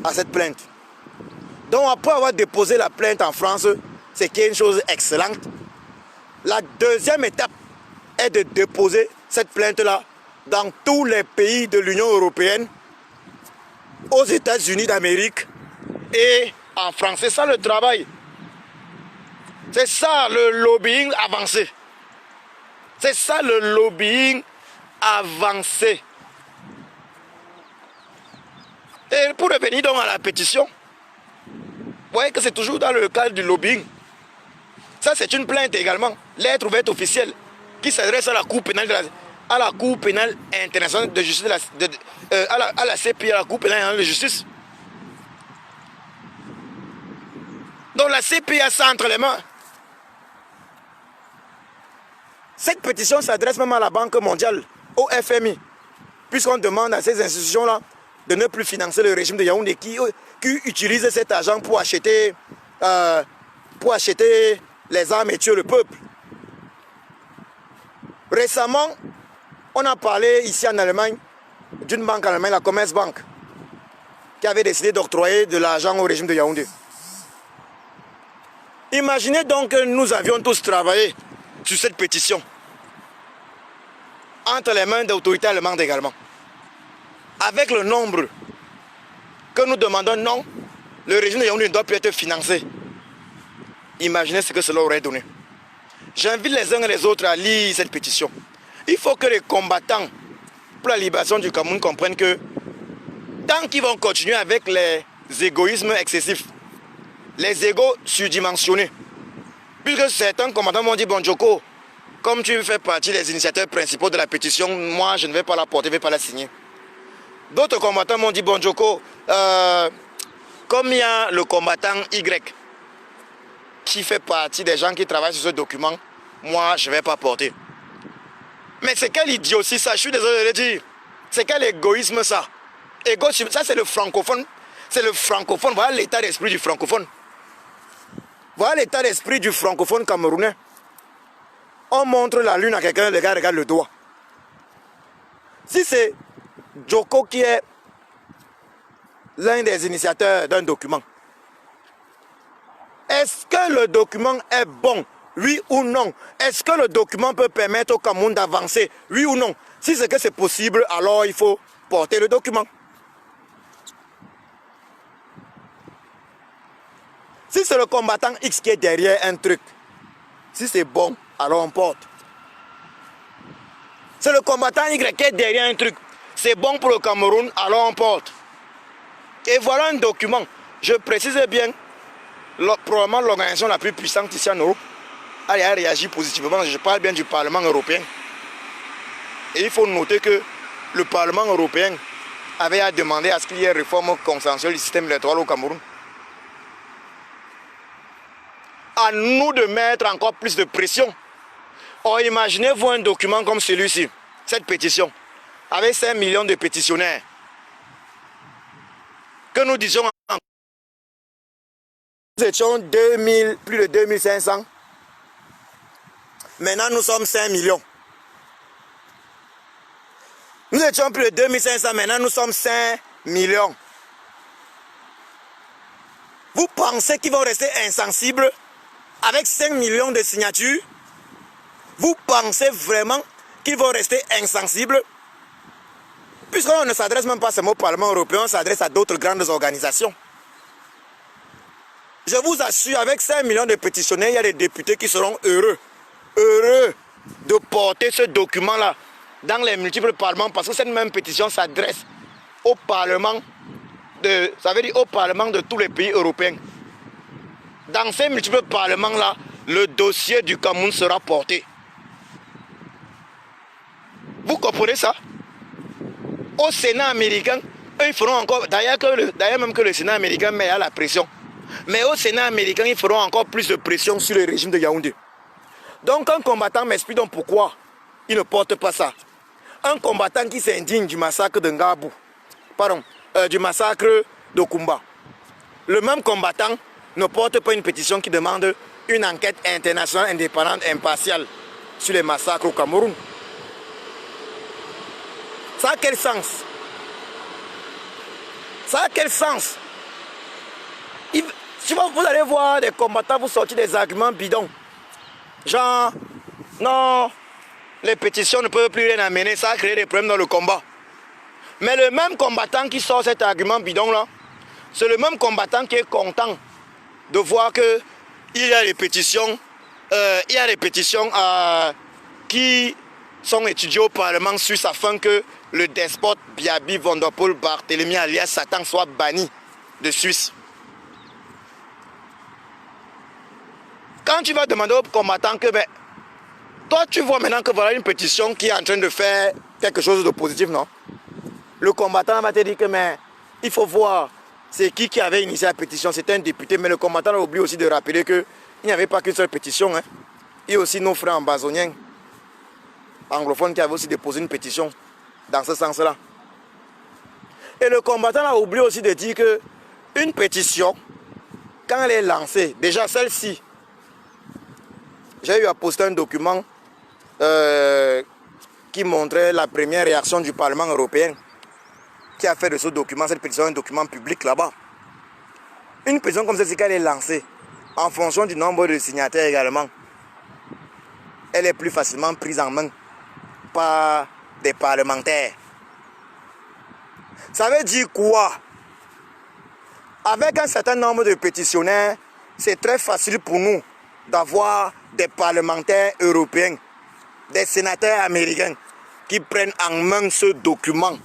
à cette plainte. Donc après avoir déposé la plainte en France, c'est qu'il y a une chose excellente. La deuxième étape est de déposer cette plainte-là dans tous les pays de l'Union européenne, aux États-Unis d'Amérique et en France. C'est ça le travail. C'est ça le lobbying avancé. C'est ça le lobbying avancé. Et pour revenir donc à la pétition, vous voyez que c'est toujours dans le cadre du lobbying. Ça, c'est une plainte également, lettre ouverte officielle, qui s'adresse à la Cour pénale, à la Cour pénale internationale de justice, à la CPI, à la Cour pénale internationale de justice. Donc la CPI a ça entre les mains. Cette pétition s'adresse même à la Banque mondiale, au FMI, puisqu'on demande à ces institutions-là de ne plus financer le régime de Yaoundé qui utilise cet argent pour acheter les armes et tuer le peuple. Récemment, on a parlé ici en Allemagne d'une banque en Allemagne, la Commerzbank, qui avait décidé d'octroyer de l'argent au régime de Yaoundé. Imaginez donc que nous avions tous travaillé sur cette pétition, entre les mains d'autorités allemandes également. Avec le nombre que nous demandons, non, le régime de Yaoundé ne doit plus être financé. Imaginez ce que cela aurait donné. J'invite les uns et les autres à lire cette pétition. Il faut que les combattants pour la libération du Cameroun comprennent que tant qu'ils vont continuer avec les égoïsmes excessifs, les égos surdimensionnés, puisque certains combattants m'ont dit, bon Djoko, comme tu fais partie des initiateurs principaux de la pétition, moi je ne vais pas la porter, je ne vais pas la signer. D'autres combattants m'ont dit, bon Djoko, comme il y a le combattant Y qui fait partie des gens qui travaillent sur ce document, moi je ne vais pas porter. Mais c'est quelle idiotie ça, je suis désolé de le dire. C'est quel égoïsme ça. Ça c'est le francophone. C'est le francophone, voilà l'état d'esprit du francophone. Voilà l'état d'esprit du francophone camerounais. On montre la lune à quelqu'un, le gars regarde le doigt. Si c'est Djoko qui est l'un des initiateurs d'un document, est-ce que le document est bon? Oui ou non? Est-ce que le document peut permettre au Cameroun d'avancer? Oui ou non? Si c'est que c'est possible, alors il faut porter le document. Si c'est le combattant X qui est derrière un truc, si c'est bon, alors on porte. C'est le combattant Y qui est derrière un truc, c'est bon pour le Cameroun, alors on porte. Et voilà un document. Je précise bien, probablement l'organisation la plus puissante ici en Europe a réagi positivement. Je parle bien du Parlement européen. Et il faut noter que le Parlement européen avait à demander à ce qu'il y ait une réforme consensuelle du système électoral au Cameroun. À nous de mettre encore plus de pression. Or, imaginez-vous un document comme celui-ci, cette pétition, avec 5 millions de pétitionnaires, que nous disions, nous étions plus de 2500, maintenant nous sommes 5 millions. Nous étions plus de 2500, maintenant nous sommes 5 millions. Vous pensez qu'ils vont rester insensibles avec 5 millions de signatures? Vous pensez vraiment qu'ils vont rester insensibles? Puisqu'on ne s'adresse même pas seulement au Parlement européen, on s'adresse à d'autres grandes organisations. Je vous assure, avec 5 millions de pétitionnaires, il y a des députés qui seront heureux de porter ce document-là dans les multiples parlements, parce que cette même pétition s'adresse au Parlement ça veut dire au Parlement de tous les pays européens. Dans ces multiples parlements-là, le dossier du Cameroun sera porté. Vous comprenez ça? Au Sénat américain, eux, ils feront encore, d'ailleurs même que le Sénat américain met à la pression. Mais au Sénat américain, ils feront encore plus de pression sur le régime de Yaoundé. Donc un combattant m'explique donc pourquoi il ne porte pas ça. Un combattant qui s'indigne du massacre de Ngabou, pardon, du massacre de Kumba. Le même combattant ne porte pas une pétition qui demande une enquête internationale indépendante et impartiale sur les massacres au Cameroun. Ça a quel sens? Ça a quel sens? Vous allez voir des combattants vous sortir des arguments bidons. Genre, non, les pétitions ne peuvent plus rien amener, ça a créé des problèmes dans le combat. Mais le même combattant qui sort cet argument bidon là, c'est le même combattant qui est content de voir que il y a des pétitions, qui sont étudiées au Parlement suisse afin que le despote Biaby Van der Poel Barthélemy alias Satan soit banni de Suisse. Quand tu vas demander aux combattants que, ben, toi tu vois maintenant que voilà une pétition qui est en train de faire quelque chose de positif, non? Le combattant va te dire que, mais il faut voir, c'est qui avait initié la pétition, c'était un député, mais le combattant a oublié aussi de rappeler qu'il n'y avait pas qu'une seule pétition. Hein. Il y a aussi nos frères ambazoniens, anglophones, qui avaient aussi déposé une pétition dans ce sens-là. Et le combattant a oublié aussi de dire que une pétition, quand elle est lancée, déjà celle-ci, j'ai eu à poster un document qui montrait la première réaction du Parlement européen qui a fait de ce document, cette pétition, un document public là-bas. Une pétition comme celle-ci, quand elle est lancée, en fonction du nombre de signataires également, elle est plus facilement prise en main par des parlementaires. Ça veut dire quoi? Avec un certain nombre de pétitionnaires, c'est très facile pour nous d'avoir des parlementaires européens, des sénateurs américains qui prennent en main ce document,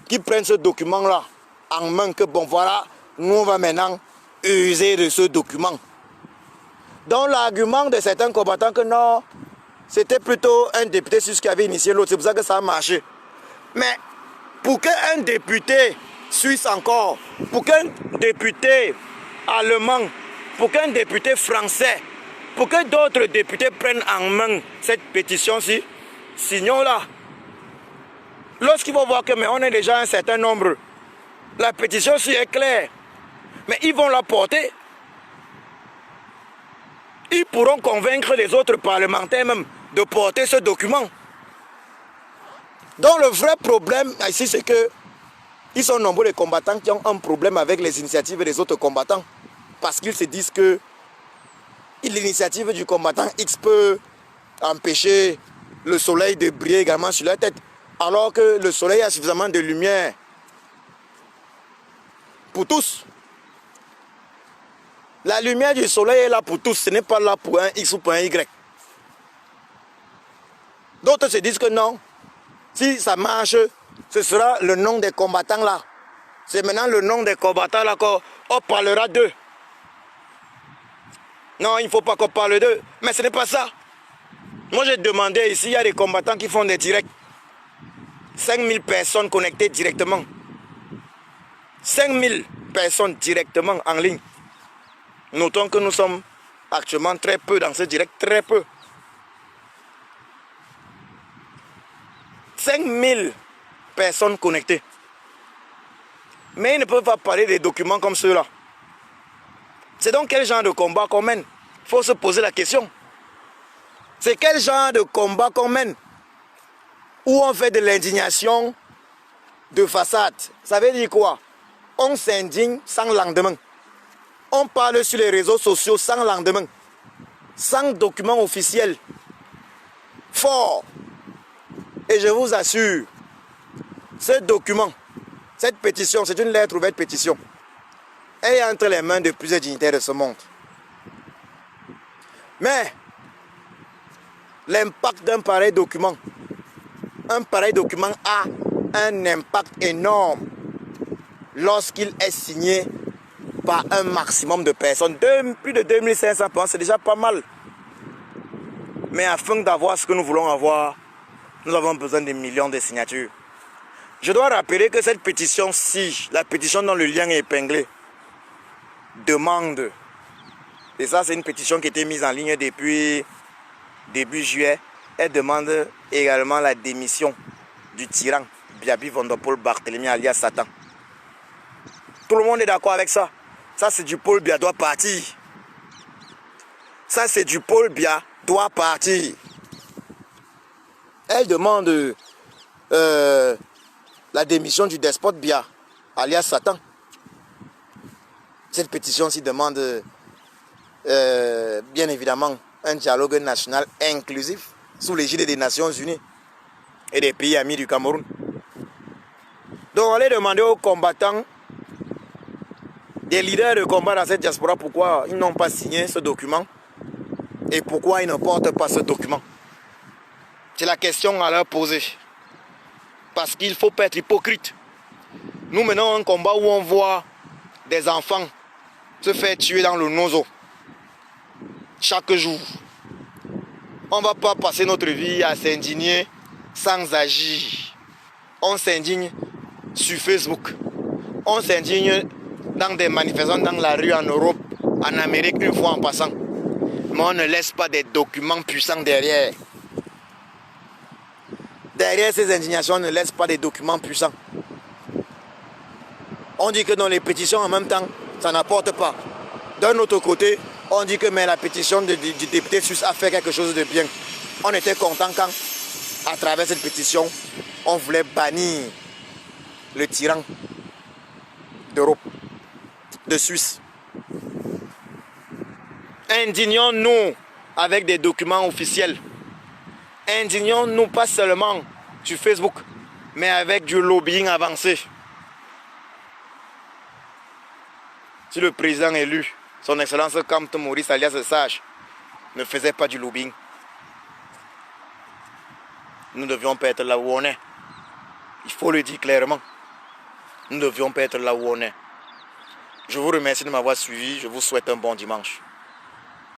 qui prennent ce document-là en main, que bon voilà, nous on va maintenant user de ce document. Donc l'argument de certains combattants que non, c'était plutôt un député suisse qui avait initié l'autre, c'est pour ça que ça a marché. Mais pour qu'un député suisse encore, pour qu'un député allemand, pour qu'un député français, pour que d'autres députés prennent en main cette pétition-ci, sinon là, lorsqu'ils vont voir que mais on est déjà un certain nombre, la pétition-ci est claire, mais ils vont la porter. Ils pourront convaincre les autres parlementaires même de porter ce document. Donc le vrai problème ici, c'est que ils sont nombreux les combattants qui ont un problème avec les initiatives des autres combattants. Parce qu'ils se disent que l'initiative du combattant X peut empêcher le soleil de briller également sur la tête. Alors que le soleil a suffisamment de lumière pour tous. La lumière du soleil est là pour tous, ce n'est pas là pour un X ou pour un Y. D'autres se disent que non, si ça marche, ce sera le nom des combattants là. C'est maintenant le nom des combattants là qu'on parlera d'eux. Non, il ne faut pas qu'on parle d'eux. Mais ce n'est pas ça. Moi j'ai demandé ici, il y a des combattants qui font des directs. 5000 personnes connectées directement. 5000 personnes directement en ligne. Notons que nous sommes actuellement très peu dans ce direct, très peu. 5000 personnes connectées. Mais ils ne peuvent pas parler des documents comme ceux-là. C'est donc quel genre de combat qu'on mène? Il faut se poser la question. C'est quel genre de combat qu'on mène? Où on fait de l'indignation de façade. Ça veut dire quoi? On s'indigne sans lendemain. On parle sur les réseaux sociaux sans lendemain. Sans document officiel. Fort. Et je vous assure, ce document, cette pétition, c'est une lettre ouverte pétition. Elle est entre les mains de plusieurs dignitaires de ce monde. Mais, l'impact d'un pareil document a un impact énorme lorsqu'il est signé par un maximum de personnes. Plus de 2500 personnes, c'est déjà pas mal. Mais afin d'avoir ce que nous voulons avoir, Nous avons besoin de millions de signatures. Je dois rappeler que cette pétition-ci, la pétition dont le lien est épinglé, demande, et ça c'est une pétition qui a été mise en ligne depuis début juillet, elle demande également la démission du tyran Biaby Vondopol Barthélemy alias Satan. Tout le monde est d'accord avec ça. Ça c'est du Paul Biya doit partir. Ça c'est du Paul Biya doit partir. Elle demande la démission du despote Biya alias Satan. Cette pétition-ci demande bien évidemment un dialogue national inclusif sous l'égide des Nations Unies et des pays amis du Cameroun. Donc on allait demander aux combattants, des leaders de combat dans cette diaspora, pourquoi ils n'ont pas signé ce document et pourquoi ils ne portent pas ce document. C'est la question à leur poser. Parce qu'il ne faut pas être hypocrite. Nous menons un combat où on voit des enfants se faire tuer dans le nozo chaque jour. On ne va pas passer notre vie à s'indigner sans agir. On s'indigne sur Facebook. On s'indigne dans des manifestations dans la rue en Europe, en Amérique une fois en passant. Mais on ne laisse pas des documents puissants derrière. Derrière ces indignations, on ne laisse pas des documents puissants. On dit que dans les pétitions en même temps, ça n'apporte pas. D'un autre côté, on dit que mais la pétition du député suisse a fait quelque chose de bien. On était content quand, à travers cette pétition, on voulait bannir le tyran d'Europe, de Suisse. Indignons-nous avec des documents officiels. Indignons-nous pas seulement sur Facebook, mais avec du lobbying avancé. Si le président élu, son excellence Kamto Maurice alias Sage, ne faisait pas du lobbying, nous ne devions pas être là où on est. Il faut le dire clairement. Nous ne devions pas être là où on est. Je vous remercie de m'avoir suivi. Je vous souhaite un bon dimanche.